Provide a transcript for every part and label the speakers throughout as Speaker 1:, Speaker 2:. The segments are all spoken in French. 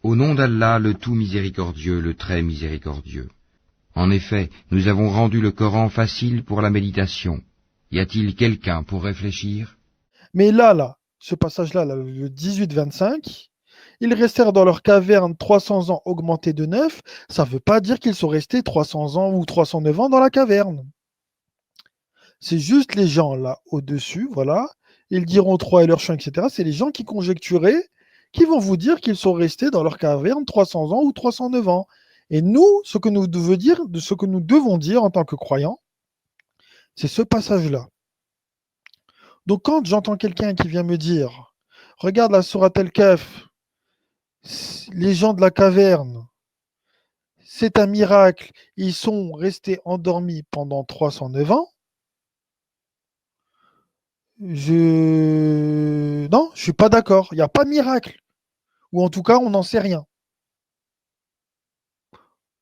Speaker 1: Au nom d'Allah, le tout miséricordieux, le très miséricordieux. En effet, nous avons rendu le Coran facile pour la méditation. Y a-t-il quelqu'un pour réfléchir?
Speaker 2: Mais là, ce passage-là, là, le 18-25, ils restèrent dans leur caverne 300 ans augmentés de 9. Ça ne veut pas dire qu'ils sont restés 300 ans ou 309 ans dans la caverne. C'est juste les gens là au-dessus, voilà. Ils diront 3 et leur champ, etc. C'est les gens qui conjecturaient, qui vont vous dire qu'ils sont restés dans leur caverne 300 ans ou 309 ans. Et nous, ce que nous devons dire, de ce que nous devons dire en tant que croyants, c'est ce passage-là. Donc quand j'entends quelqu'un qui vient me dire, regarde la sourate El-Kahf, les gens de la caverne, c'est un miracle, ils sont restés endormis pendant 309 ans, non, je suis pas d'accord, il n'y a pas de miracle. Ou en tout cas, on n'en sait rien.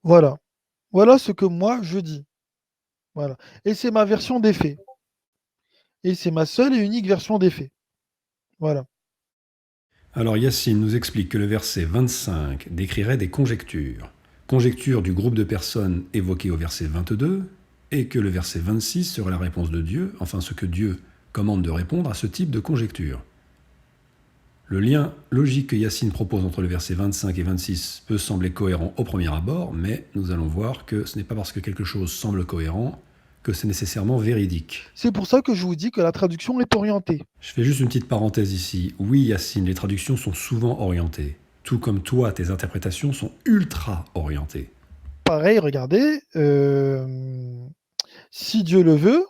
Speaker 2: Voilà. Voilà ce que moi je dis. Voilà. Et c'est ma version des faits. Et c'est ma seule et unique version des faits. Voilà.
Speaker 3: Alors Yassine nous explique que le verset 25 décrirait des conjectures. Conjectures du groupe de personnes évoquées au verset 22, et que le verset 26 serait la réponse de Dieu, enfin ce que Dieu commande de répondre à ce type de conjecture. Le lien logique que Yassine propose entre le verset 25 et 26 peut sembler cohérent au premier abord, mais nous allons voir que ce n'est pas parce que quelque chose semble cohérent que c'est nécessairement véridique.
Speaker 2: C'est pour ça que je vous dis que la traduction est orientée.
Speaker 3: Je fais juste une petite parenthèse ici. Oui, Yassine, les traductions sont souvent orientées. Tout comme toi, tes interprétations sont ultra orientées.
Speaker 2: Pareil, regardez, si Dieu le veut,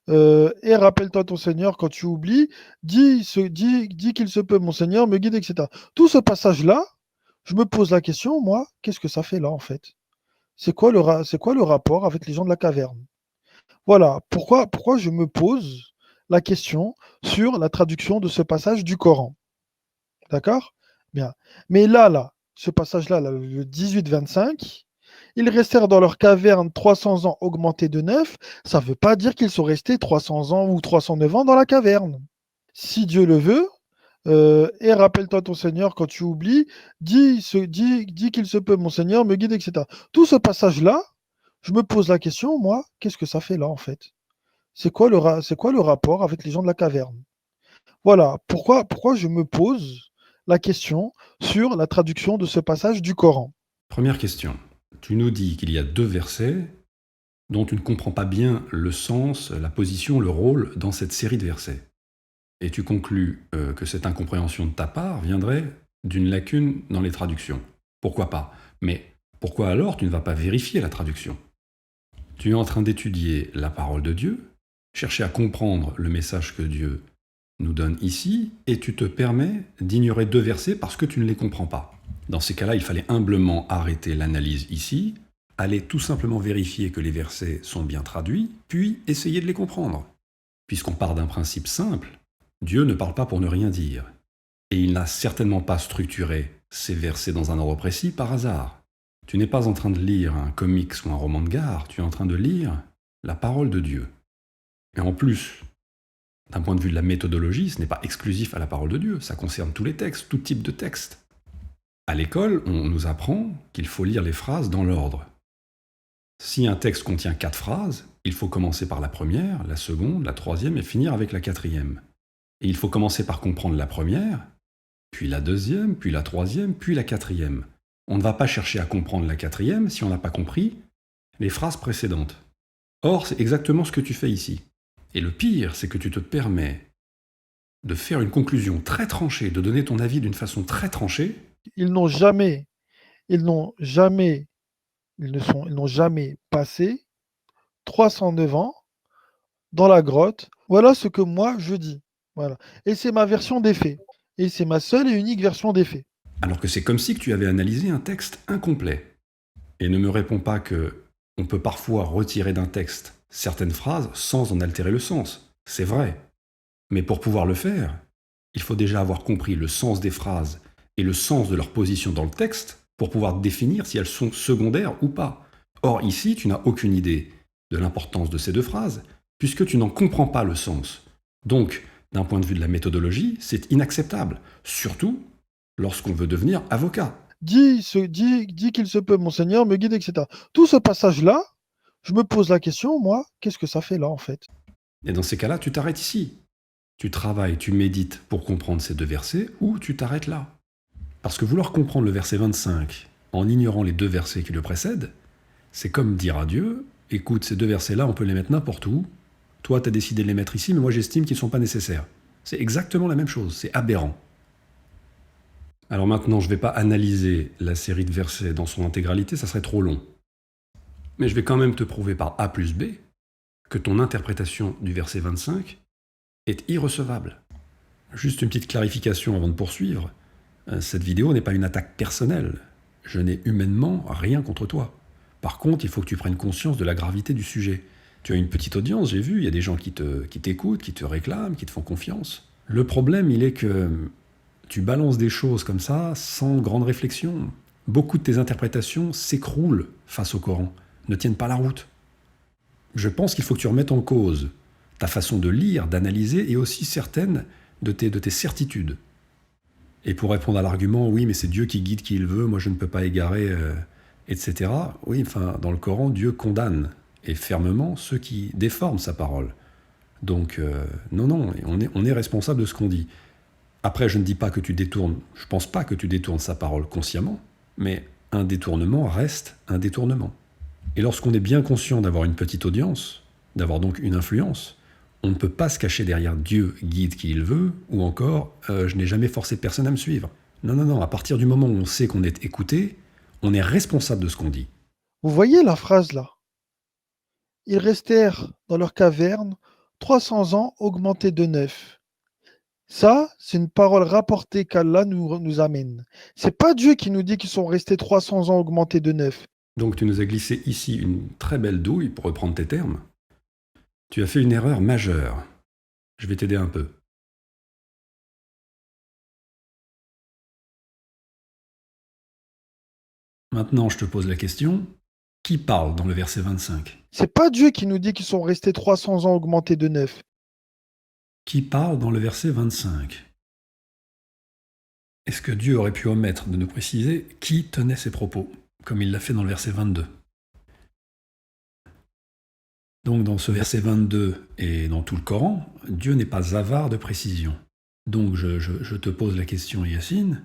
Speaker 2: et rappelle-toi ton Seigneur quand tu oublies, dis qu'il se peut, mon Seigneur, me guide, etc. Tout ce passage-là, je me pose la question, moi, qu'est-ce que ça fait là en fait? C'est quoi le rapport avec les gens de la caverne? Voilà, pourquoi je me pose la question sur la traduction de ce passage du Coran. D'accord? Bien. Mais là, ce passage-là, là, le 18-25, ils restèrent dans leur caverne 300 ans augmentés de 9. Ça ne veut pas dire qu'ils sont restés 300 ans ou 309 ans dans la caverne. Si Dieu le veut, et rappelle-toi ton Seigneur quand tu oublies, dis qu'il se peut, mon Seigneur, me guide, etc. Tout ce passage-là, je me pose la question, moi, qu'est-ce que ça fait là en fait? C'est quoi le rapport avec les gens de la caverne? Voilà, pourquoi je me pose la question sur la traduction de ce passage du Coran.
Speaker 3: Première question. Tu nous dis qu'il y a deux versets dont tu ne comprends pas bien le sens, la position, le rôle dans cette série de versets. Et tu conclus que cette incompréhension de ta part viendrait d'une lacune dans les traductions. Pourquoi pas? Mais pourquoi alors tu ne vas pas vérifier la traduction? Tu es en train d'étudier la parole de Dieu, chercher à comprendre le message que Dieu nous donne ici, et tu te permets d'ignorer deux versets parce que tu ne les comprends pas. Dans ces cas-là, il fallait humblement arrêter l'analyse ici, aller tout simplement vérifier que les versets sont bien traduits, puis essayer de les comprendre. Puisqu'on part d'un principe simple, Dieu ne parle pas pour ne rien dire. Et il n'a certainement pas structuré ces versets dans un ordre précis par hasard. Tu n'es pas en train de lire un comics ou un roman de gare, tu es en train de lire la parole de Dieu. Et en plus, d'un point de vue de la méthodologie, ce n'est pas exclusif à la parole de Dieu, ça concerne tous les textes, tout type de texte. À l'école, on nous apprend qu'il faut lire les phrases dans l'ordre. Si un texte contient 4 phrases, il faut commencer par la première, la seconde, la troisième et finir avec la quatrième. Et il faut commencer par comprendre la première, puis la deuxième, puis la troisième, puis la quatrième. On ne va pas chercher à comprendre la quatrième si on n'a pas compris les phrases précédentes. Or, c'est exactement ce que tu fais ici. Et le pire, c'est que tu te permets de faire une conclusion très tranchée, de donner ton avis d'une façon très tranchée.
Speaker 2: Ils n'ont jamais, ils n'ont jamais, ils n'ont jamais passé 309 ans dans la grotte. Voilà ce que moi je dis. Voilà. Et c'est ma version des faits. Et c'est ma seule et unique version des faits.
Speaker 3: Alors que c'est comme si tu avais analysé un texte incomplet. Et ne me réponds pas que on peut parfois retirer d'un texte certaines phrases sans en altérer le sens. C'est vrai. Mais pour pouvoir le faire, il faut déjà avoir compris le sens des phrases et le sens de leur position dans le texte pour pouvoir définir si elles sont secondaires ou pas. Or ici, tu n'as aucune idée de l'importance de ces deux phrases, puisque tu n'en comprends pas le sens. Donc, d'un point de vue de la méthodologie, c'est inacceptable, surtout lorsqu'on veut devenir avocat.
Speaker 2: dit qu'il se peut, mon Seigneur, me guide, etc. Tout ce passage-là, je me pose la question, moi, qu'est-ce que ça fait là, en fait?
Speaker 3: Et dans ces cas-là, tu t'arrêtes ici. Tu travailles, tu médites pour comprendre ces 2 versets, ou tu t'arrêtes là. Parce que vouloir comprendre le verset 25 en ignorant les 2 versets qui le précèdent, c'est comme dire à Dieu, écoute, ces 2 versets-là, on peut les mettre n'importe où. Toi, tu as décidé de les mettre ici, mais moi, j'estime qu'ils ne sont pas nécessaires. C'est exactement la même chose, c'est aberrant. Alors maintenant, je ne vais pas analyser la série de versets dans son intégralité, ça serait trop long. Mais je vais quand même te prouver par A plus B que ton interprétation du verset 25 est irrecevable. Juste une petite clarification avant de poursuivre. Cette vidéo n'est pas une attaque personnelle. Je n'ai humainement rien contre toi. Par contre, il faut que tu prennes conscience de la gravité du sujet. Tu as une petite audience, j'ai vu, il y a des gens qui t'écoutent, qui te réclament, qui te font confiance. Le problème, il est que tu balances des choses comme ça sans grande réflexion. Beaucoup de tes interprétations s'écroulent face au Coran, ne tiennent pas la route. Je pense qu'il faut que tu remettes en cause ta façon de lire, d'analyser et aussi certaines de tes certitudes. Et pour répondre à l'argument, oui, mais c'est Dieu qui guide qui il veut, moi je ne peux pas égarer, etc. Oui, enfin, dans le Coran, Dieu condamne, et fermement, ceux qui déforment sa parole. Donc, non, on est responsable de ce qu'on dit. Après, je ne dis pas que tu détournes, je ne pense pas que tu détournes sa parole consciemment, mais un détournement reste un détournement. Et lorsqu'on est bien conscient d'avoir une petite audience, d'avoir donc une influence, on ne peut pas se cacher derrière Dieu guide qui il veut, ou encore je n'ai jamais forcé personne à me suivre. Non, à partir du moment où on sait qu'on est écouté, on est responsable de ce qu'on dit.
Speaker 2: Vous voyez la phrase là? Ils restèrent dans leur caverne 300 ans augmentés de 9. Ça, c'est une parole rapportée qu'Allah nous amène. C'est pas Dieu qui nous dit qu'ils sont restés 300 ans augmentés de 9.
Speaker 3: Donc tu nous as glissé ici une très belle douille, pour reprendre tes termes. Tu as fait une erreur majeure. Je vais t'aider un peu. Maintenant, je te pose la question, qui parle dans le verset 25 ?
Speaker 2: C'est pas Dieu qui nous dit qu'ils sont restés 300 ans augmentés de 9.
Speaker 3: Qui parle dans le verset 25 ? Est-ce que Dieu aurait pu omettre de nous préciser qui tenait ces propos, comme il l'a fait dans le verset 22 ? Donc dans ce verset 22 et dans tout le Coran, Dieu n'est pas avare de précision. Donc je te pose la question, Yacine.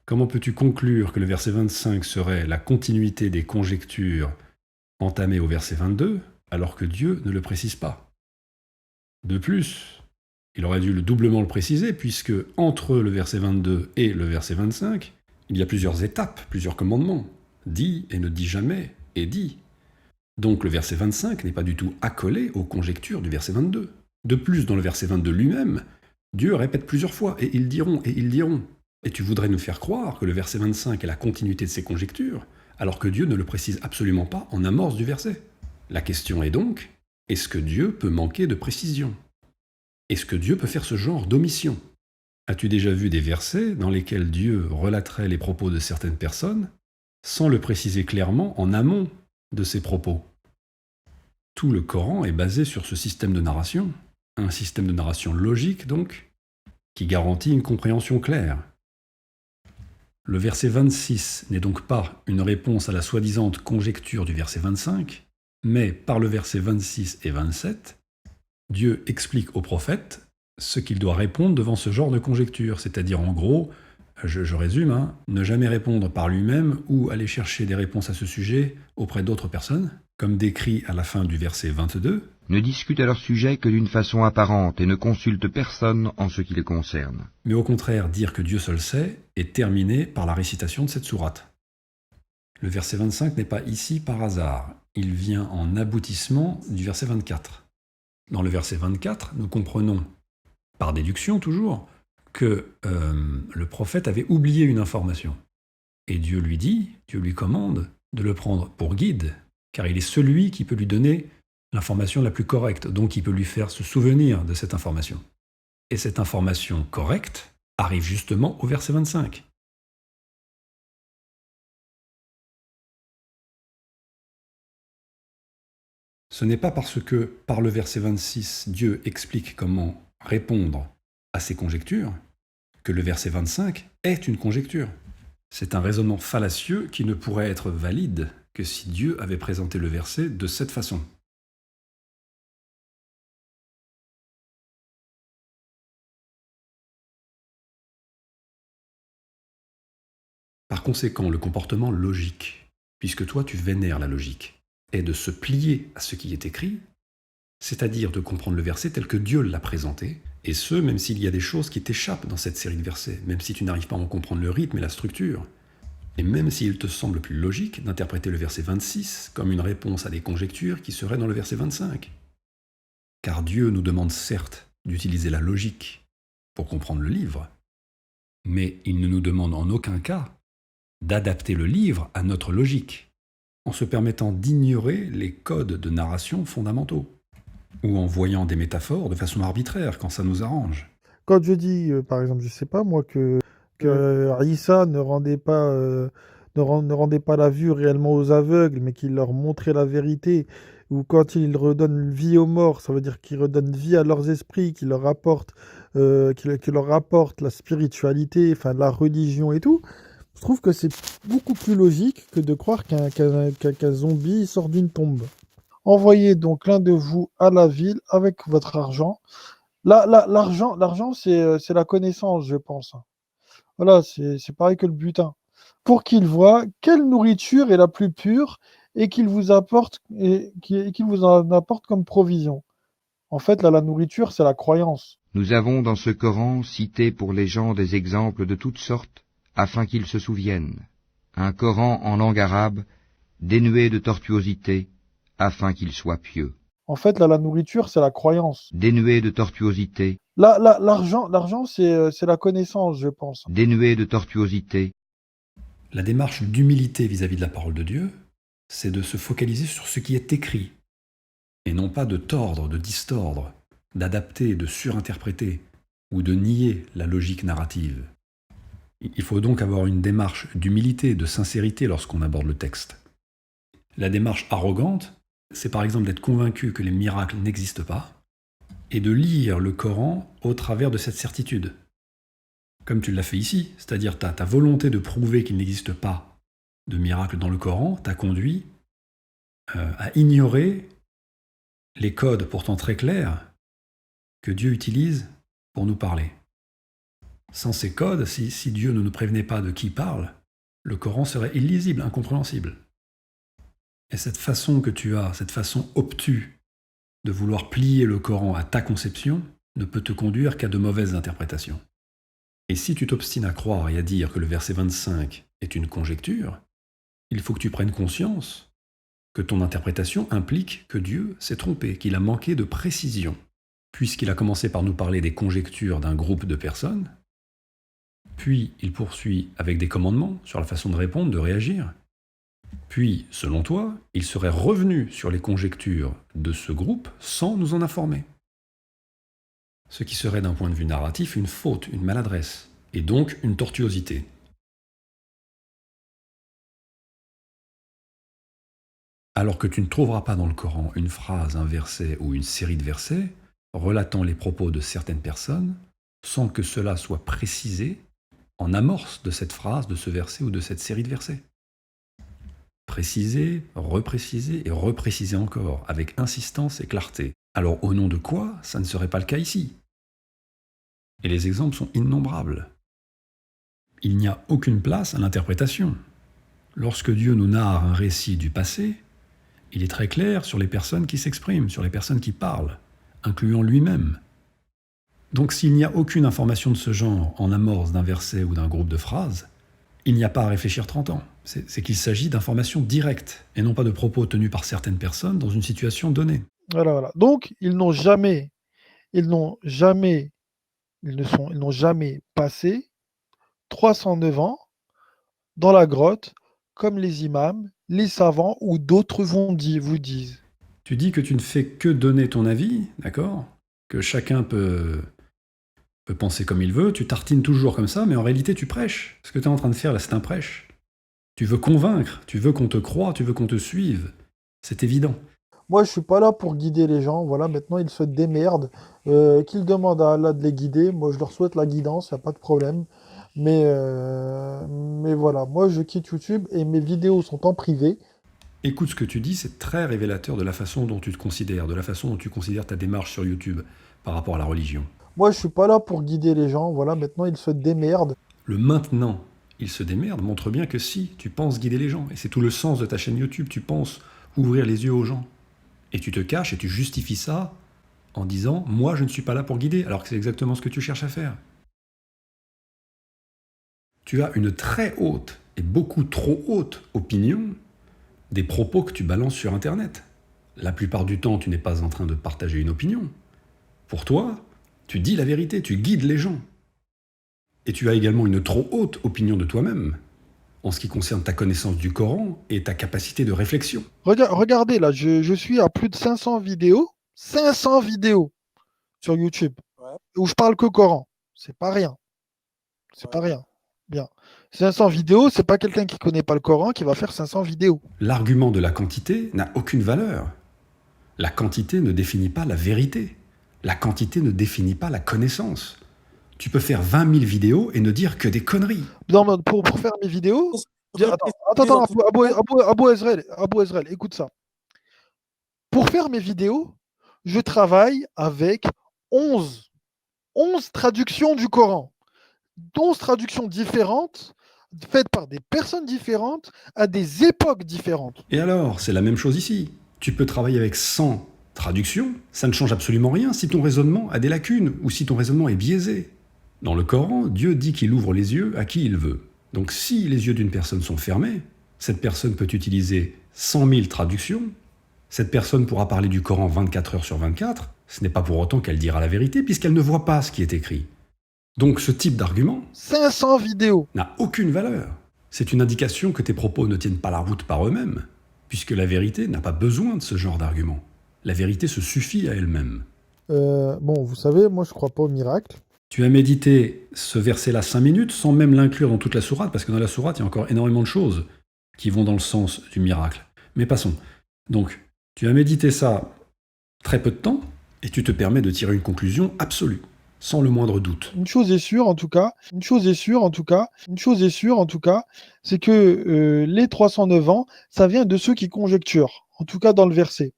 Speaker 3: Comment peux-tu conclure que le verset 25 serait la continuité des conjectures entamées au verset 22, alors que Dieu ne le précise pas ? De plus, il aurait dû doublement le préciser, puisque entre le verset 22 et le verset 25, il y a plusieurs étapes, plusieurs commandements. Dis et ne dis jamais, et dis. Donc le verset 25 n'est pas du tout accolé aux conjectures du verset 22. De plus, dans le verset 22 lui-même, Dieu répète plusieurs fois « et ils diront, et ils diront ». Et tu voudrais nous faire croire que le verset 25 est la continuité de ces conjectures, alors que Dieu ne le précise absolument pas en amorce du verset. La question est donc, est-ce que Dieu peut manquer de précision ? Est-ce que Dieu peut faire ce genre d'omission ? As-tu déjà vu des versets dans lesquels Dieu relaterait les propos de certaines personnes sans le préciser clairement en amont de ses propos ? Tout le Coran est basé sur ce système de narration, un système de narration logique donc, qui garantit une compréhension claire. Le verset 26 n'est donc pas une réponse à la soi-disant conjecture du verset 25, mais par le verset 26 et 27, Dieu explique au prophète ce qu'il doit répondre devant ce genre de conjecture, c'est-à-dire en gros, je résume, ne jamais répondre par lui-même ou aller chercher des réponses à ce sujet auprès d'autres personnes, comme décrit à la fin du verset 22.
Speaker 1: Ne discute à leur sujet que d'une façon apparente et ne consulte personne en ce qui les concerne.
Speaker 3: Mais au contraire, dire que Dieu seul sait est terminé par la récitation de cette sourate. Le verset 25 n'est pas ici par hasard, il vient en aboutissement du verset 24. Dans le verset 24, nous comprenons, par déduction toujours, que le prophète avait oublié une information. Et Dieu lui commande de le prendre pour guide, car il est celui qui peut lui donner l'information la plus correcte, donc il peut lui faire se souvenir de cette information. Et cette information correcte arrive justement au verset 25. Ce n'est pas parce que, par le verset 26, Dieu explique comment répondre à ces conjectures, que le verset 25 est une conjecture. C'est un raisonnement fallacieux qui ne pourrait être valide que si Dieu avait présenté le verset de cette façon. Par conséquent, le comportement logique, puisque toi tu vénères la logique, est de se plier à ce qui est écrit, c'est-à-dire de comprendre le verset tel que Dieu l'a présenté, et ce, même s'il y a des choses qui t'échappent dans cette série de versets, même si tu n'arrives pas à en comprendre le rythme et la structure, et même s'il te semble plus logique d'interpréter le verset 26 comme une réponse à des conjectures qui seraient dans le verset 25. Car Dieu nous demande certes d'utiliser la logique pour comprendre le livre, mais il ne nous demande en aucun cas d'adapter le livre à notre logique, en se permettant d'ignorer les codes de narration fondamentaux, ou en voyant des métaphores de façon arbitraire quand ça nous arrange.
Speaker 2: Quand je dis, par exemple, je sais pas moi, que Issa ne rendait pas la vue réellement aux aveugles, mais qu'il leur montrait la vérité, ou quand il redonne vie aux morts, ça veut dire qu'il redonne vie à leurs esprits, qu'il leur rapporte la spiritualité, enfin la religion et tout. Je trouve que c'est beaucoup plus logique que de croire qu'un zombie sort d'une tombe. Envoyez donc l'un de vous à la ville avec votre argent. L'argent, c'est la connaissance, je pense. Voilà, c'est pareil que le butin. Pour qu'il voie quelle nourriture est la plus pure et qu'il vous en apporte comme provision. En fait, là, la nourriture, c'est la croyance.
Speaker 1: Nous avons dans ce Coran cité pour les gens des exemples de toutes sortes, afin qu'ils se souviennent. Un Coran en langue arabe, dénué de tortuosité, afin qu'ils soient pieux.
Speaker 2: En fait, là, la nourriture, c'est la croyance.
Speaker 1: Dénué de tortuosité,
Speaker 2: L'argent, c'est la connaissance, je pense.
Speaker 1: dénué de tortuosité,
Speaker 3: La démarche d'humilité vis-à-vis de la parole de Dieu, c'est de se focaliser sur ce qui est écrit, et non pas de tordre, de distordre, d'adapter, de surinterpréter, ou de nier la logique narrative. Il faut donc avoir une démarche d'humilité, de sincérité lorsqu'on aborde le texte. La démarche arrogante, c'est par exemple d'être convaincu que les miracles n'existent pas, et de lire le Coran au travers de cette certitude. Comme tu l'as fait ici, c'est-à-dire ta volonté de prouver qu'il n'existe pas de miracle dans le Coran t'a conduit à ignorer les codes pourtant très clairs que Dieu utilise pour nous parler. Sans ces codes, si Dieu ne nous prévenait pas de qui parle, le Coran serait illisible, incompréhensible. Et cette façon que tu as, cette façon obtue de vouloir plier le Coran à ta conception, ne peut te conduire qu'à de mauvaises interprétations. Et si tu t'obstines à croire et à dire que le verset 25 est une conjecture, il faut que tu prennes conscience que ton interprétation implique que Dieu s'est trompé, qu'il a manqué de précision, puisqu'il a commencé par nous parler des conjectures d'un groupe de personnes, puis il poursuit avec des commandements sur la façon de répondre, de réagir, puis, selon toi, il serait revenu sur les conjectures de ce groupe sans nous en informer. Ce qui serait d'un point de vue narratif une faute, une maladresse, et donc une tortuosité. Alors que tu ne trouveras pas dans le Coran une phrase, un verset ou une série de versets relatant les propos de certaines personnes sans que cela soit précisé en amorce de cette phrase, de ce verset ou de cette série de versets. Préciser, repréciser et repréciser encore, avec insistance et clarté. Alors au nom de quoi ça ne serait pas le cas ici? Et les exemples sont innombrables. Il n'y a aucune place à l'interprétation. Lorsque Dieu nous narre un récit du passé, il est très clair sur les personnes qui s'expriment, sur les personnes qui parlent, incluant lui-même. Donc s'il n'y a aucune information de ce genre en amorce d'un verset ou d'un groupe de phrases, il n'y a pas à réfléchir 30 ans. C'est qu'il s'agit d'informations directes, et non pas de propos tenus par certaines personnes dans une situation donnée.
Speaker 2: Voilà. Donc, ils n'ont jamais passé 309 ans dans la grotte, comme les imams, les savants ou d'autres vous disent.
Speaker 3: Tu dis que tu ne fais que donner ton avis, d'accord? Que chacun peut penser comme il veut, tu tartines toujours comme ça, mais en réalité tu prêches. Ce que tu es en train de faire là, c'est un prêche. Tu veux convaincre, tu veux qu'on te croie, tu veux qu'on te suive. C'est évident.
Speaker 2: Moi, je suis pas là pour guider les gens. Voilà, maintenant, ils se démerdent. Qu'ils demandent à Allah de les guider. Moi, je leur souhaite la guidance, il n'y a pas de problème. Mais voilà, moi je quitte YouTube et mes vidéos sont en privé.
Speaker 3: Écoute, ce que tu dis, c'est très révélateur de la façon dont tu te considères, de la façon dont tu considères ta démarche sur YouTube par rapport à la religion.
Speaker 2: Moi je suis pas là pour guider les gens, voilà, maintenant ils se démerdent.
Speaker 3: Le maintenant, il se démerde, montre bien que si, tu penses guider les gens. Et c'est tout le sens de ta chaîne YouTube, tu penses ouvrir les yeux aux gens. Et tu te caches et tu justifies ça en disant « moi je ne suis pas là pour guider », alors que c'est exactement ce que tu cherches à faire. Tu as une très haute et beaucoup trop haute opinion des propos que tu balances sur Internet. La plupart du temps, tu n'es pas en train de partager une opinion. Pour toi, tu dis la vérité, tu guides les gens. Et tu as également une trop haute opinion de toi-même en ce qui concerne ta connaissance du Coran et ta capacité de réflexion.
Speaker 2: Regardez là, je suis à plus de 500 vidéos sur YouTube
Speaker 4: Ouais.
Speaker 2: où je parle que Coran. C'est pas rien. C'est pas rien. Bien. 500 vidéos, c'est pas quelqu'un qui connaît pas le Coran qui va faire 500 vidéos.
Speaker 3: L'argument de la quantité n'a aucune valeur. La quantité ne définit pas la vérité. La quantité ne définit pas la connaissance. Tu peux faire 20 000 vidéos et ne dire que des conneries.
Speaker 2: Non, pour faire mes vidéos. Attends, Abou Ezrel, écoute ça. Pour faire mes vidéos, je travaille avec 11 traductions du Coran. 11 traductions différentes, faites par des personnes différentes, à des époques différentes.
Speaker 3: Et alors, c'est la même chose ici. Tu peux travailler avec 100 traductions, ça ne change absolument rien si ton raisonnement a des lacunes ou si ton raisonnement est biaisé. Dans le Coran, Dieu dit qu'il ouvre les yeux à qui il veut. Donc si les yeux d'une personne sont fermés, cette personne peut utiliser 100 000 traductions, cette personne pourra parler du Coran 24 heures sur 24, ce n'est pas pour autant qu'elle dira la vérité puisqu'elle ne voit pas ce qui est écrit. Donc ce type d'argument
Speaker 2: 500 vidéos.
Speaker 3: n'a aucune valeur. C'est une indication que tes propos ne tiennent pas la route par eux-mêmes, puisque la vérité n'a pas besoin de ce genre d'argument. La vérité se suffit à elle-même.
Speaker 2: Bon, vous savez, moi je crois pas au miracle.
Speaker 3: Tu as médité ce verset-là 5 minutes sans même l'inclure dans toute la sourate, parce que dans la sourate, il y a encore énormément de choses qui vont dans le sens du miracle. Mais passons. Donc, tu as médité ça très peu de temps, et tu te permets de tirer une conclusion absolue, sans le moindre doute.
Speaker 2: Une chose est sûre en tout cas, c'est que les 309 ans, ça vient de ceux qui conjecturent, en tout cas dans le verset.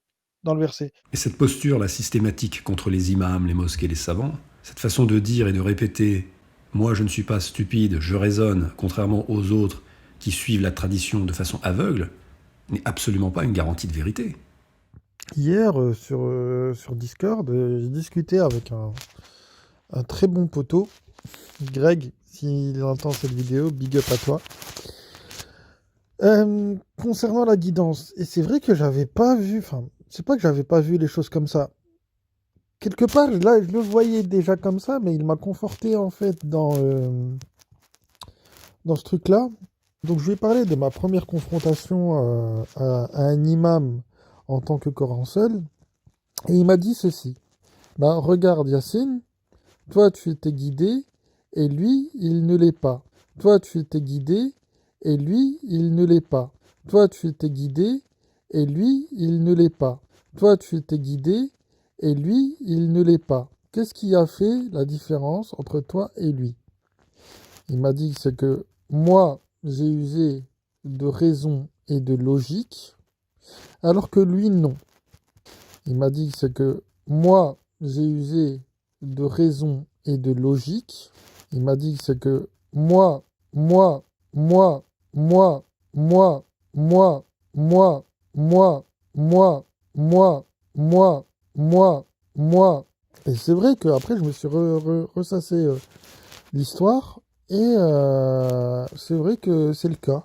Speaker 3: Et cette posture-là systématique contre les imams, les mosquées, les savants, cette façon de dire et de répéter « moi je ne suis pas stupide, je raisonne », contrairement aux autres qui suivent la tradition de façon aveugle, n'est absolument pas une garantie de vérité.
Speaker 2: Hier, sur Discord, j'ai discuté avec un très bon poteau, Greg, s'il entend cette vidéo, big up à toi. Concernant la guidance, et c'est vrai que j'avais pas vu, enfin, c'est pas que j'avais pas vu les choses comme ça. Quelque part, là, je le voyais déjà comme ça, mais il m'a conforté en fait dans ce truc-là. Donc, je vais parler de ma première confrontation à un imam en tant que Coran seul, et il m'a dit ceci. Ben, regarde Yacine, toi tu étais guidé, et lui, il ne l'est pas. Toi tu étais guidé, et lui, il ne l'est pas. Toi tu étais guidé, et lui, il ne l'est pas. Toi tu étais guidé, et lui, il ne l'est pas. Qu'est-ce qui a fait la différence entre toi et lui? Il m'a dit c'est que moi, j'ai usé de raison et de logique, alors que lui, non. Il m'a dit c'est que moi, j'ai usé de raison et de logique. Il m'a dit c'est que moi, Et c'est vrai qu'après, je me suis ressassé l'histoire, et c'est vrai que c'est le cas.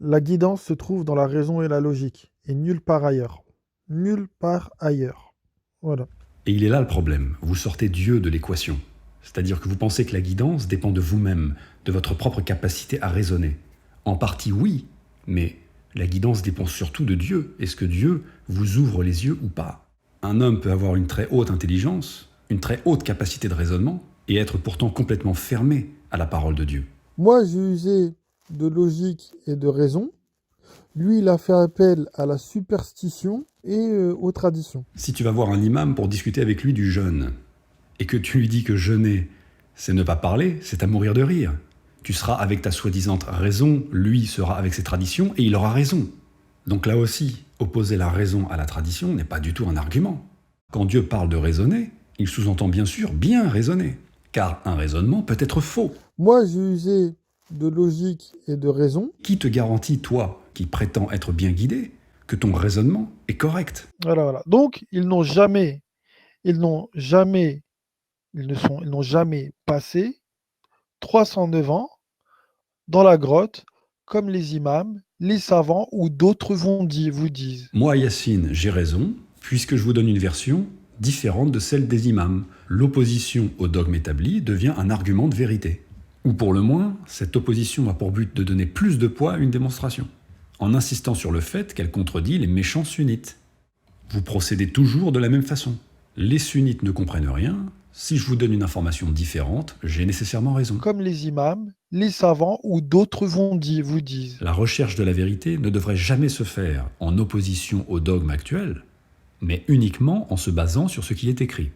Speaker 2: La guidance se trouve dans la raison et la logique, et nulle part ailleurs. Nulle part ailleurs. Voilà.
Speaker 3: Et il est là le problème, vous sortez Dieu de l'équation. C'est-à-dire que vous pensez que la guidance dépend de vous-même, de votre propre capacité à raisonner. En partie oui, mais la guidance dépend surtout de Dieu. Est-ce que Dieu vous ouvre les yeux ou pas? Un homme peut avoir une très haute intelligence, une très haute capacité de raisonnement, et être pourtant complètement fermé à la parole de Dieu.
Speaker 2: Moi, j'ai usé de logique et de raison. Lui, il a fait appel à la superstition et aux traditions.
Speaker 3: Si tu vas voir un imam pour discuter avec lui du jeûne, et que tu lui dis que jeûner, c'est ne pas parler, c'est à mourir de rire. Tu seras avec ta soi-disant raison, lui sera avec ses traditions, et il aura raison. Donc là aussi, opposer la raison à la tradition n'est pas du tout un argument. Quand Dieu parle de raisonner, il sous-entend bien sûr bien raisonner, car un raisonnement peut être faux.
Speaker 2: Moi, j'ai usé de logique et de raison.
Speaker 3: Qui te garantit, toi, qui prétends être bien guidé, que ton raisonnement est correct?
Speaker 2: Voilà, voilà. Donc, ils n'ont jamais, ils jamais passé 309 ans dans la grotte, comme les imams, les savants ou d'autres vous disent.
Speaker 3: Moi, Yacine, j'ai raison, puisque je vous donne une version différente de celle des imams. L'opposition au dogme établi devient un argument de vérité. Ou pour le moins, cette opposition a pour but de donner plus de poids à une démonstration, en insistant sur le fait qu'elle contredit les méchants sunnites. Vous procédez toujours de la même façon. Les sunnites ne comprennent rien. Si je vous donne une information différente, j'ai nécessairement raison.
Speaker 2: Comme les imams, les savants ou d'autres vous disent.
Speaker 3: La recherche de la vérité ne devrait jamais se faire en opposition au dogme actuel, mais uniquement en se basant sur ce qui est écrit.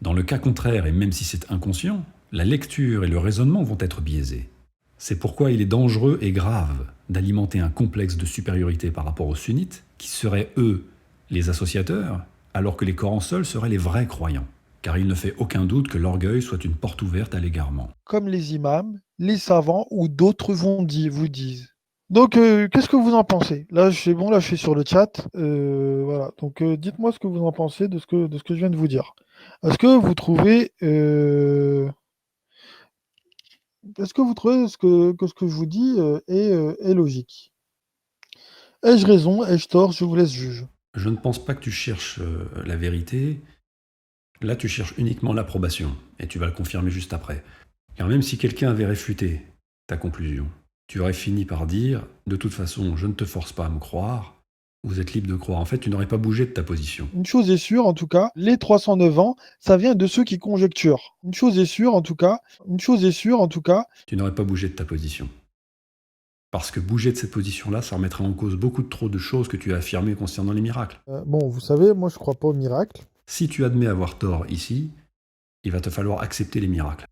Speaker 3: Dans le cas contraire, et même si c'est inconscient, la lecture et le raisonnement vont être biaisés. C'est pourquoi il est dangereux et grave d'alimenter un complexe de supériorité par rapport aux sunnites, qui seraient, eux, les associateurs, alors que les Corans seuls seraient les vrais croyants, car il ne fait aucun doute que l'orgueil soit une porte ouverte à l'égarement.
Speaker 2: Comme les imams, les savants ou d'autres vous disent. Donc, qu'est-ce que vous en pensez? Là, c'est bon, là, je suis sur le chat. Voilà. Donc, dites-moi ce que vous en pensez de ce que je viens de vous dire. Est-ce que vous trouvez, que ce que je vous dis est logique? Ai-je raison? Ai-je tort? Je vous laisse juge.
Speaker 3: Je ne pense pas que tu cherches la vérité. Là, tu cherches uniquement l'approbation, et tu vas le confirmer juste après. Car même si quelqu'un avait réfuté ta conclusion, tu aurais fini par dire « De toute façon, je ne te force pas à me croire, vous êtes libre de croire ». En fait, tu n'aurais pas bougé de ta position.
Speaker 2: Une chose est sûre, en tout cas, les 309 ans, ça vient de ceux qui conjecturent. Une chose est sûre, en tout cas,
Speaker 3: Tu n'aurais pas bougé de ta position. Parce que bouger de cette position-là, ça remettrait en cause beaucoup trop de choses que tu as affirmées concernant les miracles.
Speaker 2: bon, vous savez, moi, je crois pas aux miracles.
Speaker 3: Si tu admets avoir tort ici, il va te falloir accepter les miracles.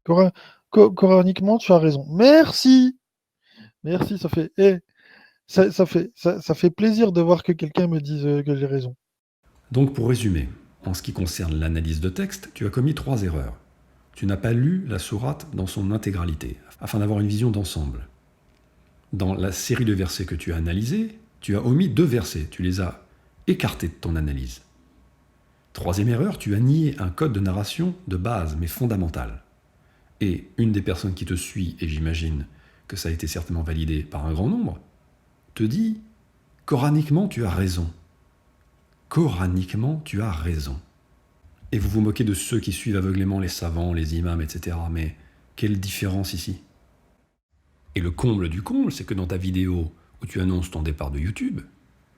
Speaker 2: Coraniquement, tu as raison. Merci! Merci, ça fait, ça fait plaisir de voir que quelqu'un me dise que j'ai raison.
Speaker 3: Donc pour résumer, en ce qui concerne l'analyse de texte, tu as commis 3 erreurs. Tu n'as pas lu la sourate dans son intégralité, afin d'avoir une vision d'ensemble. Dans la série de versets que tu as analysés, tu as omis 2 versets, tu les as écartés de ton analyse. 3e erreur, tu as nié un code de narration de base, mais fondamental. Et une des personnes qui te suit, et j'imagine que ça a été certainement validé par un grand nombre, te dit « Coraniquement, tu as raison. Coraniquement, tu as raison. » Et vous vous moquez de ceux qui suivent aveuglément les savants, les imams, etc. Mais quelle différence ici? Et le comble du comble, c'est que dans ta vidéo où tu annonces ton départ de YouTube,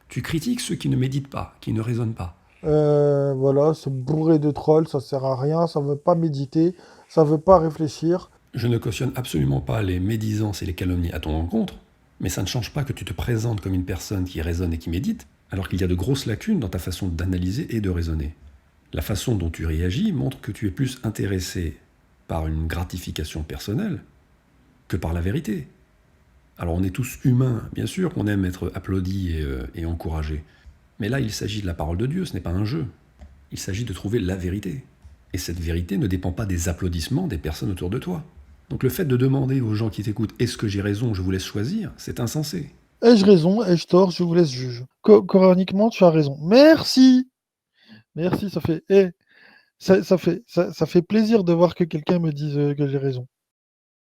Speaker 3: tu critiques ceux qui ne méditent pas, qui ne raisonnent pas.
Speaker 2: Voilà, c'est bourré de trolls, ça sert à rien, ça veut pas méditer, ça veut pas réfléchir.
Speaker 3: Je ne cautionne absolument pas les médisances et les calomnies à ton encontre, mais ça ne change pas que tu te présentes comme une personne qui raisonne et qui médite, alors qu'il y a de grosses lacunes dans ta façon d'analyser et de raisonner. La façon dont tu réagis montre que tu es plus intéressé par une gratification personnelle que par la vérité. Alors on est tous humains, bien sûr qu'on aime être applaudis et encouragés. Mais là, il s'agit de la parole de Dieu, ce n'est pas un jeu. Il s'agit de trouver la vérité. Et cette vérité ne dépend pas des applaudissements des personnes autour de toi. Donc le fait de demander aux gens qui t'écoutent « Est-ce que j'ai raison, je vous laisse choisir ?» c'est insensé.
Speaker 2: Ai-je raison? Ai-je tort? Je vous laisse juge. Coraniquement, tu as raison. Merci! Merci, ça fait plaisir de voir que quelqu'un me dise que j'ai raison.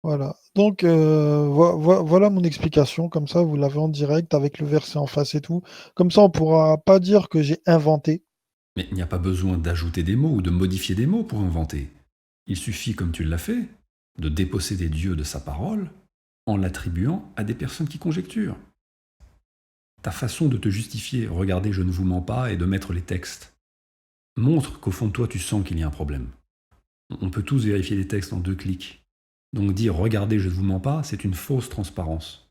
Speaker 2: Voilà. Donc, voilà mon explication. Comme ça, vous l'avez en direct avec le verset en face et tout. Comme ça, on pourra pas dire que j'ai inventé.
Speaker 3: Mais il n'y a pas besoin d'ajouter des mots ou de modifier des mots pour inventer. Il suffit, comme tu l'as fait, de déposséder Dieu de sa parole en l'attribuant à des personnes qui conjecturent. Ta façon de te justifier, regardez, je ne vous mens pas, et de mettre les textes, montre qu'au fond de toi, tu sens qu'il y a un problème. On peut tous vérifier les textes en 2 clics. Donc dire « regardez, je ne vous mens pas », c'est une fausse transparence.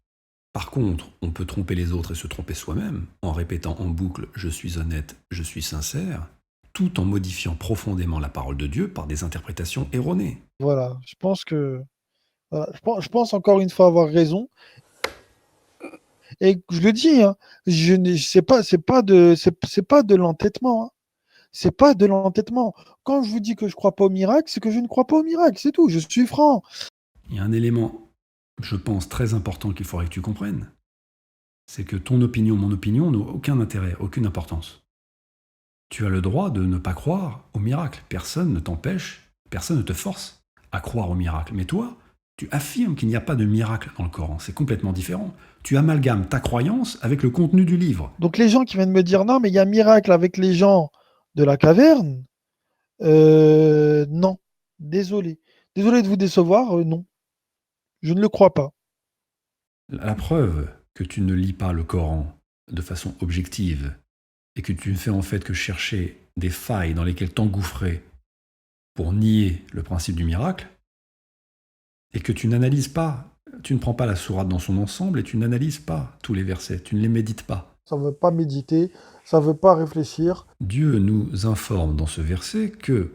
Speaker 3: Par contre, on peut tromper les autres et se tromper soi-même, en répétant en boucle « je suis honnête, je suis sincère », tout en modifiant profondément la parole de Dieu par des interprétations erronées.
Speaker 2: Voilà. Je pense que Voilà. Je pense encore une fois avoir raison. Et je le dis, hein, c'est pas de l'entêtement, hein. C'est pas de l'entêtement. Quand je vous dis que je crois pas au miracle, c'est que je ne crois pas au miracle, c'est tout. Je suis franc.
Speaker 3: Il y a un élément, je pense, très important qu'il faudrait que tu comprennes. C'est que ton opinion, mon opinion n'ont aucun intérêt, aucune importance. Tu as le droit de ne pas croire au miracle. Personne ne t'empêche, personne ne te force à croire au miracle. Mais toi, tu affirmes qu'il n'y a pas de miracle dans le Coran. C'est complètement différent. Tu amalgames ta croyance avec le contenu du livre.
Speaker 2: Donc les gens qui viennent me dire non, mais il y a un miracle avec les gens de la caverne, non. Désolé. Désolé de vous décevoir, non. Je ne le crois pas.
Speaker 3: La preuve que tu ne lis pas le Coran de façon objective et que tu ne fais en fait que chercher des failles dans lesquelles t'engouffrer pour nier le principe du miracle, et que tu n'analyses pas, tu ne prends pas la sourate dans son ensemble et tu n'analyses pas tous les versets, tu ne les médites pas.
Speaker 2: Ça ne veut pas méditer, ça ne veut pas réfléchir.
Speaker 3: Dieu nous informe dans ce verset que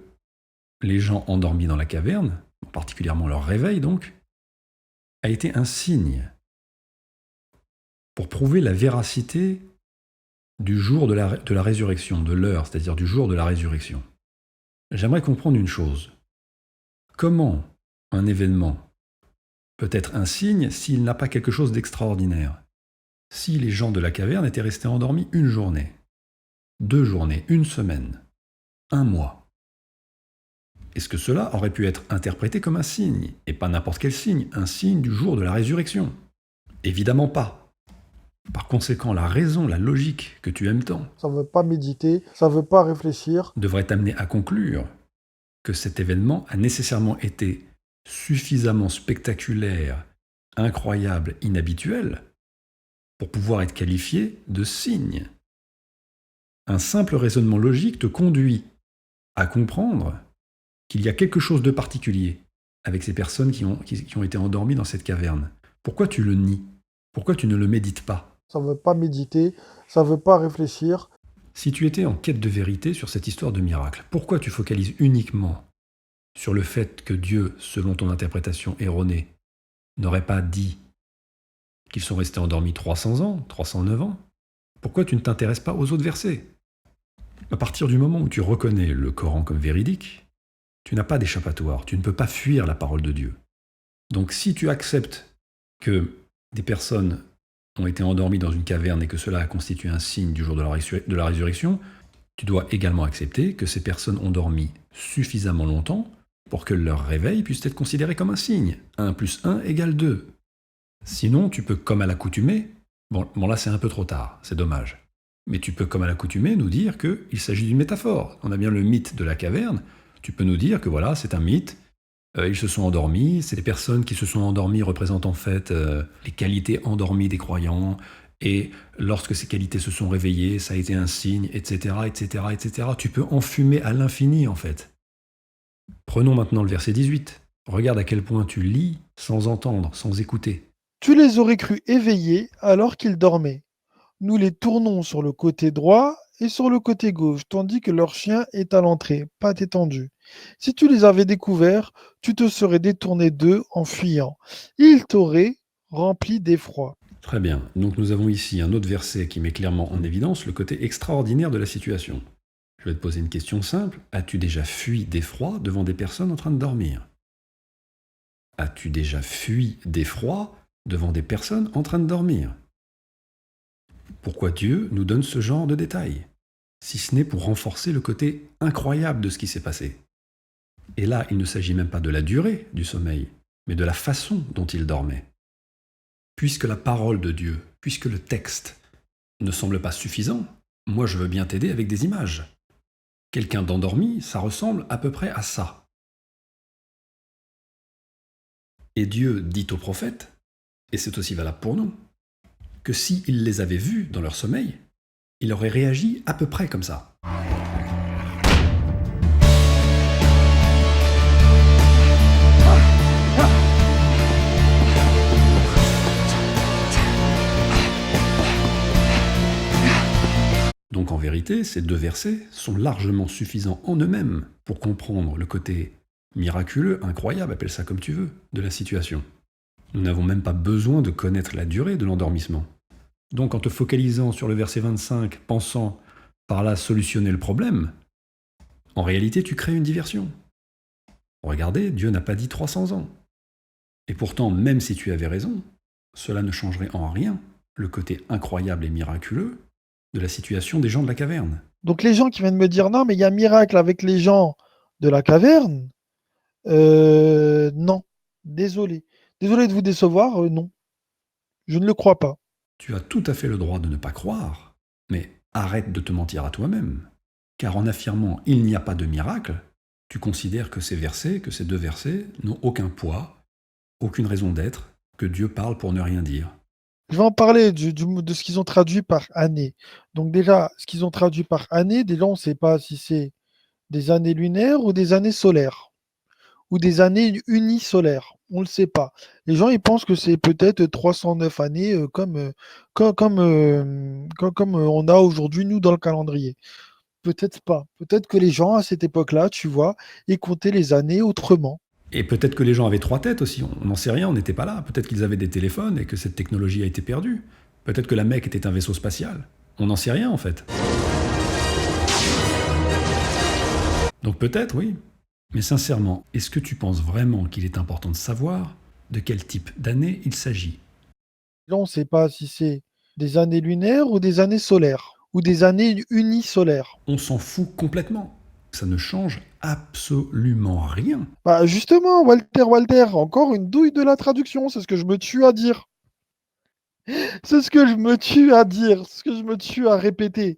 Speaker 3: les gens endormis dans la caverne, particulièrement leur réveil donc, a été un signe pour prouver la véracité du jour de la résurrection, de l'heure, c'est-à-dire du jour de la résurrection. J'aimerais comprendre une chose. Comment un événement peut être un signe s'il n'a pas quelque chose d'extraordinaire? Si les gens de la caverne étaient restés endormis une journée, 2 journées, 1 semaine, 1 mois, est-ce que cela aurait pu être interprété comme un signe, et pas n'importe quel signe, un signe du jour de la résurrection? Évidemment pas. Par conséquent, la raison, la logique que tu aimes tant
Speaker 2: Ça ne veut pas méditer, ça ne veut pas réfléchir.
Speaker 3: devrait t'amener à conclure que cet événement a nécessairement été suffisamment spectaculaire, incroyable, inhabituel, pour pouvoir être qualifié de signe. Un simple raisonnement logique te conduit à comprendre qu'il y a quelque chose de particulier avec ces personnes qui ont été endormies dans cette caverne. Pourquoi tu le nies? Pourquoi tu ne le médites pas?
Speaker 2: Ça ne veut pas méditer, ça ne veut pas réfléchir.
Speaker 3: Si tu étais en quête de vérité sur cette histoire de miracle, pourquoi tu focalises uniquement sur le fait que Dieu, selon ton interprétation erronée, n'aurait pas dit qu'ils sont restés endormis 300 ans, 309 ans? Pourquoi tu ne t'intéresses pas aux autres versets? À partir du moment où tu reconnais le Coran comme véridique, tu n'as pas d'échappatoire, tu ne peux pas fuir la parole de Dieu. Donc si tu acceptes que des personnes ont été endormies dans une caverne et que cela a constitué un signe du jour de la résurrection, tu dois également accepter que ces personnes ont dormi suffisamment longtemps pour que leur réveil puisse être considéré comme un signe. 1 + 1 = 2. Sinon, tu peux, comme à l'accoutumée, bon là c'est un peu trop tard, c'est dommage, mais tu peux, comme à l'accoutumée, nous dire qu'il s'agit d'une métaphore. On a bien le mythe de la caverne, tu peux nous dire que voilà, c'est un mythe, ils se sont endormis, c'est des personnes qui se sont endormies représentent en fait les qualités endormies des croyants, et lorsque ces qualités se sont réveillées, ça a été un signe, etc., etc., etc. Tu peux enfumer à l'infini en fait. Prenons maintenant le verset 18. Regarde à quel point tu lis sans entendre, sans écouter.
Speaker 2: Tu les aurais crus éveillés alors qu'ils dormaient. Nous les tournons sur le côté droit et sur le côté gauche, tandis que leur chien est à l'entrée, pattes étendues. Si tu les avais découverts, tu te serais détourné d'eux en fuyant. Ils t'auraient rempli d'effroi.
Speaker 3: Très bien, donc nous avons ici un autre verset qui met clairement en évidence le côté extraordinaire de la situation. Je vais te poser une question simple. As-tu déjà fui d'effroi devant des personnes en train de dormir? As-tu déjà fui d'effroi devant des personnes en train de dormir? Pourquoi Dieu nous donne ce genre de détails? Si ce n'est pour renforcer le côté incroyable de ce qui s'est passé. Et là, il ne s'agit même pas de la durée du sommeil, mais de la façon dont il dormait. Puisque la parole de Dieu, puisque le texte ne semble pas suffisant, moi je veux bien t'aider avec des images. Quelqu'un d'endormi, ça ressemble à peu près à ça. Et Dieu dit aux prophètes, et c'est aussi valable pour nous, que s'il les avait vus dans leur sommeil, il aurait réagi à peu près comme ça. Donc en vérité, ces 2 versets sont largement suffisants en eux-mêmes pour comprendre le côté miraculeux, incroyable, appelle ça comme tu veux, de la situation. Nous n'avons même pas besoin de connaître la durée de l'endormissement. Donc en te focalisant sur le verset 25, pensant par là solutionner le problème, en réalité tu crées une diversion. Regardez, Dieu n'a pas dit 300 ans. Et pourtant, même si tu avais raison, cela ne changerait en rien le côté incroyable et miraculeux de la situation des gens de la caverne.
Speaker 2: Donc les gens qui viennent me dire non, mais il y a un miracle avec les gens de la caverne, non, désolé. Désolé de vous décevoir, non. Je ne le crois pas.
Speaker 3: Tu as tout à fait le droit de ne pas croire, mais arrête de te mentir à toi-même. Car en affirmant il n'y a pas de miracle, tu considères que ces versets, que ces 2 versets, n'ont aucun poids, aucune raison d'être, que Dieu parle pour ne rien dire.
Speaker 2: Je vais en parler de ce qu'ils ont traduit par année. Donc déjà, ce qu'ils ont traduit par année, déjà on ne sait pas si c'est des années lunaires ou des années solaires, ou des années unisolaires. On ne le sait pas. Les gens, ils pensent que c'est peut-être 309 années comme on a aujourd'hui, nous, dans le calendrier. Peut-être pas. Peut-être que les gens, à cette époque-là, tu vois, ils comptaient les années autrement.
Speaker 3: Et peut-être que les gens avaient 3 têtes aussi, on n'en sait rien, on n'était pas là. Peut-être qu'ils avaient des téléphones et que cette technologie a été perdue. Peut-être que la Mecque était un vaisseau spatial. On n'en sait rien en fait. Donc peut-être, oui. Mais sincèrement, est-ce que tu penses vraiment qu'il est important de savoir de quel type d'année il s'agit?
Speaker 2: Là, on ne sait pas si c'est des années lunaires ou des années solaires, ou des années unisolaires.
Speaker 3: On s'en fout complètement. Ça ne change absolument rien.
Speaker 2: Bah justement, Walter, encore une douille de la traduction, c'est ce que je me tue à dire. C'est ce que je me tue à dire, ce que je me tue à répéter.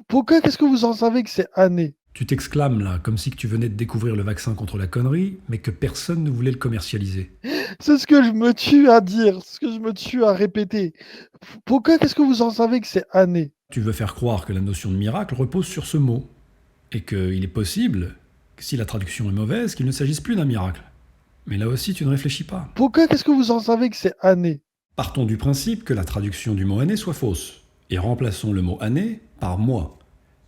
Speaker 2: Pourquoi, qu'est-ce que vous en savez que c'est année?
Speaker 3: Tu t'exclames là, comme si que tu venais de découvrir le vaccin contre la connerie, mais que personne ne voulait le commercialiser.
Speaker 2: C'est ce que je me tue à dire, ce que je me tue à répéter. Pourquoi, qu'est-ce que vous en savez que c'est année?
Speaker 3: Tu veux faire croire que la notion de miracle repose sur ce mot, et qu'il est possible, que si la traduction est mauvaise, qu'il ne s'agisse plus d'un miracle. Mais là aussi, tu ne réfléchis pas.
Speaker 2: Pourquoi, qu'est-ce que vous en savez que c'est année?
Speaker 3: Partons du principe que la traduction du mot année soit fausse, et remplaçons le mot année par mois.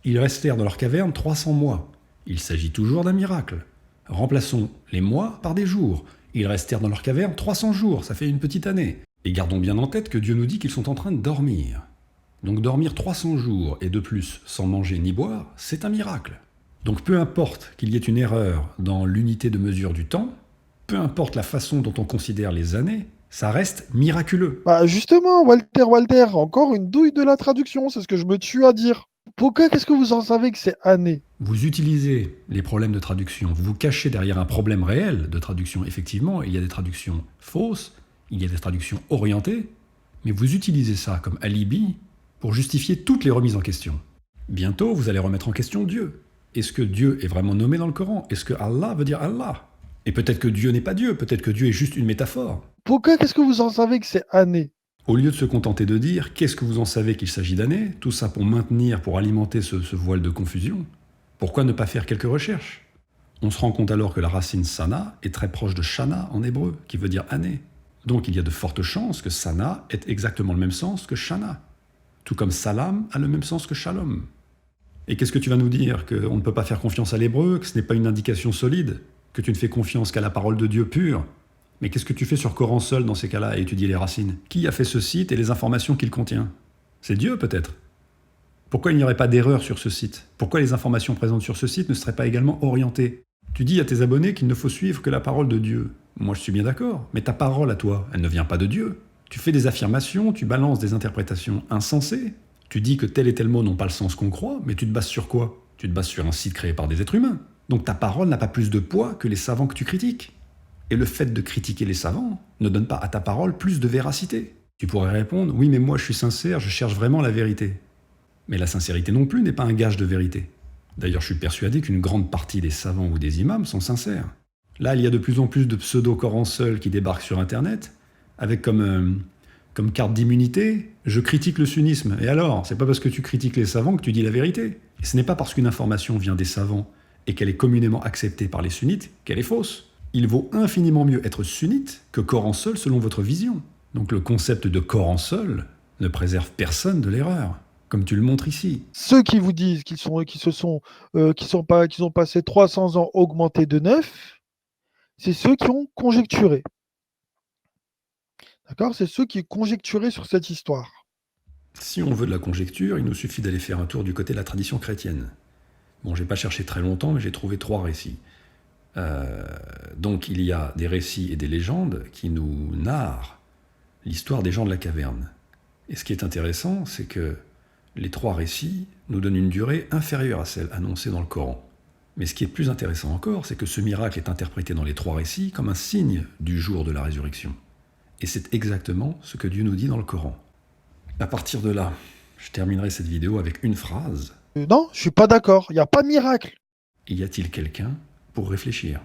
Speaker 3: Ils restèrent dans leur caverne 300 mois. Il s'agit toujours d'un miracle. Remplaçons les mois par des jours. Ils restèrent dans leur caverne 300 jours, ça fait une petite année. Et gardons bien en tête que Dieu nous dit qu'ils sont en train de dormir. Donc dormir 300 jours et de plus sans manger ni boire, c'est un miracle. Donc peu importe qu'il y ait une erreur dans l'unité de mesure du temps, peu importe la façon dont on considère les années, ça reste miraculeux.
Speaker 2: Bah justement, Walter, encore une douille de la traduction, c'est ce que je me tue à dire. Pourquoi, qu'est-ce que vous en savez que c'est année?
Speaker 3: Vous utilisez les problèmes de traduction, vous vous cachez derrière un problème réel de traduction. Effectivement, il y a des traductions fausses, il y a des traductions orientées, mais vous utilisez ça comme alibi pour justifier toutes les remises en question. Bientôt, vous allez remettre en question Dieu. Est-ce que Dieu est vraiment nommé dans le Coran? Est-ce que Allah veut dire Allah? Et peut-être que Dieu n'est pas Dieu, peut-être que Dieu est juste une métaphore.
Speaker 2: Pourquoi, qu'est-ce que vous en savez que c'est année?
Speaker 3: Au lieu de se contenter de dire « qu'est-ce que vous en savez qu'il s'agit d'années ?» tout ça pour maintenir, pour alimenter ce voile de confusion, pourquoi ne pas faire quelques recherches? On se rend compte alors que la racine sana est très proche de shana en hébreu, qui veut dire année. Donc il y a de fortes chances que sana ait exactement le même sens que shana. Tout comme salam a le même sens que shalom. Et qu'est-ce que tu vas nous dire? Qu'on ne peut pas faire confiance à l'hébreu, que ce n'est pas une indication solide, que tu ne fais confiance qu'à la parole de Dieu pure? Mais qu'est-ce que tu fais sur Coran seul dans ces cas-là à étudier les racines? Qui a fait ce site et les informations qu'il contient? C'est Dieu peut-être? Pourquoi il n'y aurait pas d'erreur sur ce site? Pourquoi les informations présentes sur ce site ne seraient pas également orientées? Tu dis à tes abonnés qu'il ne faut suivre que la parole de Dieu. Moi je suis bien d'accord, mais ta parole à toi, elle ne vient pas de Dieu. Tu fais des affirmations, tu balances des interprétations insensées. Tu dis que tel et tel mot n'ont pas le sens qu'on croit, mais tu te bases sur quoi? Tu te bases sur un site créé par des êtres humains. Donc ta parole n'a pas plus de poids que les savants que tu critiques. Et le fait de critiquer les savants ne donne pas à ta parole plus de véracité. Tu pourrais répondre « Oui, mais moi je suis sincère, je cherche vraiment la vérité. » Mais la sincérité non plus n'est pas un gage de vérité. D'ailleurs, je suis persuadé qu'une grande partie des savants ou des imams sont sincères. Là, il y a de plus en plus de pseudo-Corans seuls qui débarquent sur Internet, avec comme carte d'immunité « Je critique le sunnisme. » Et alors, c'est pas parce que tu critiques les savants que tu dis la vérité. Et ce n'est pas parce qu'une information vient des savants et qu'elle est communément acceptée par les sunnites qu'elle est fausse. Il vaut infiniment mieux être sunnite que Coran seul selon votre vision. Donc le concept de Coran seul ne préserve personne de l'erreur, comme tu le montres ici.
Speaker 2: Ceux qui vous disent qu'ils ont passé 300 ans augmentés de 9, c'est ceux qui ont conjecturé. D'accord? C'est ceux qui ont conjecturé sur cette histoire.
Speaker 3: Si on veut de la conjecture, il nous suffit d'aller faire un tour du côté de la tradition chrétienne. Bon, j'ai pas cherché très longtemps, mais j'ai trouvé 3 récits. Donc il y a des récits et des légendes qui nous narrent l'histoire des gens de la caverne. Et ce qui est intéressant, c'est que les 3 récits nous donnent une durée inférieure à celle annoncée dans le Coran. Mais ce qui est plus intéressant encore, c'est que ce miracle est interprété dans les 3 récits comme un signe du jour de la résurrection. Et c'est exactement ce que Dieu nous dit dans le Coran. À partir de là, je terminerai cette vidéo avec une phrase.
Speaker 2: Non, je suis pas d'accord. Il n'y a pas de miracle.
Speaker 3: Y a-t-il quelqu'un pour réfléchir ?